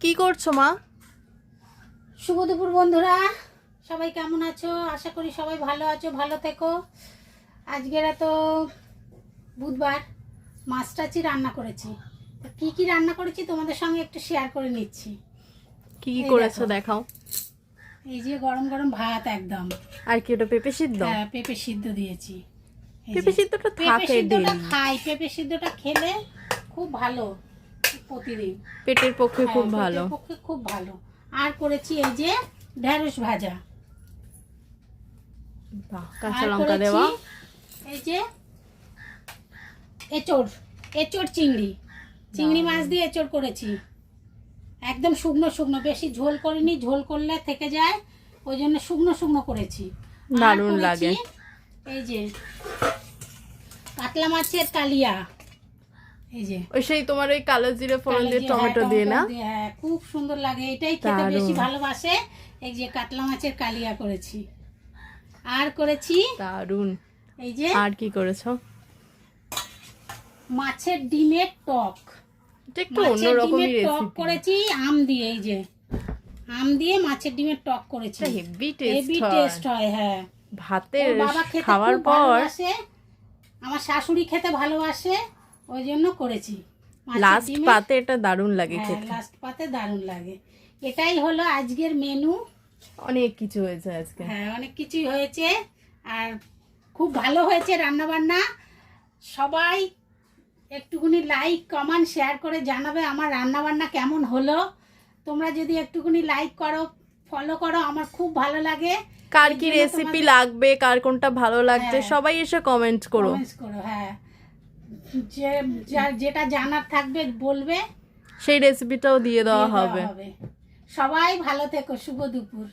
কি করছো মা? শুভ দুপুর বন্ধুরা, সবাই কেমন আছো? আশা করি সবাই ভালো আছো, ভালো থেকো। আজকের তো বুধবার, মাছ টাছি রান্না করেছি। তো কি কি রান্না করেছি তোমাদের সঙ্গে একটু শেয়ার করে নিচ্ছি। কি কি এই করেছো দেখো। দেখাও। এই যে গরম গরম ভাত একদম। আর কি ওটা পেঁপে সিদ্ধ? হ্যাঁ, পেঁপে সিদ্ধ দিয়েছি। এই যে, পেঁপে সিদ্ধটা পেঁপে থাকে সিদ্ধটা ডেলি, খাই, পেঁপে সিদ্ধটা খেলে খুব ভালো প্রতিদিন। পেটের পক্ষে হ্যাঁ, খুব পেটের ভালো। পক্ষে খুব ভালো। আর করেছি এই যে ঢেঁড়স ভাজা। বাহ, কাঁচা আর লঙ্কা করেছি দেওয়া। এই যে এঁচড়, এঁচড় চিংড়ি মাছ দিয়ে এঁচড় করেছি। একদম শুকনো শুকনো, বেশি ঝোল করিনি, ঝোল করলে থেকে যায়, ওই জন্য শুকনো শুকনো করেছি। আর দারুণ করেছি লাগে। এই যে কাতলা মাছের কালিয়া। এই যে ওই সেই তোমার ওই কালো জিরে ফোড়ন দিয়ে হ্যাঁ, টমেটো দিয়ে না? টমেটো দিয়ে, হ্যাঁ, খুব সুন্দর লাগে, এটাই খেতে দারুণ। বেশি ভালোবাসে। এই যে কাতলা মাছের কালিয়া করেছি। আর করেছি দারুণ। এই যে আর কি করেছো? মাছের ডিমের টক। এটা একটু মাছের অন্যরকমই ডিমের টক রেসিপি। করেছি আম দিয়ে। এই যে আম দিয়ে মাছের ডিমের টক করেছি। এটা হেভি হেভি টেস্ট টেস্ট হয়। হ্যাঁ, ভাতের ওর বাবা খেতে খাওয়ার খুব পর ভালোবাসে, আমার শাশুড়ি খেতে ভালোবাসে, ওই জন্য করেছি। মাছের লাস্ট ডিমের- পাতে এটা দারুণ লাগে হ্যাঁ, খেতে। লাস্ট পাতে দারুণ লাগে। এটাই হলো আজকের মেনু। অনেক কিছু হয়েছে আজকে। হ্যাঁ, অনেক কিছুই হয়েছে, আর খুব ভালো হয়েছে রান্না বান্না। সবাই একটুখানি লাইক কমেন্ট শেয়ার করে জানাবে আমার রান্না বান্না কেমন হলো। তোমরা যদি একটুখানি লাইক করো, ফলো করো, আমার খুব ভালো লাগে। কার এই কি জন্য রেসিপি তোমাদের- লাগবে, কার কোনটা ভালো লাগছে, হ্যাঁ। সবাই এসে কমেন্ট করো। কমেন্টস করো। হ্যাঁ, যেটা জানার থাকবে বলবে, সেই রেসিপিটাও দিয়ে দেওয়া দিয়ে হবে। সবাই ভালো থেকো। শুভ দুপুর।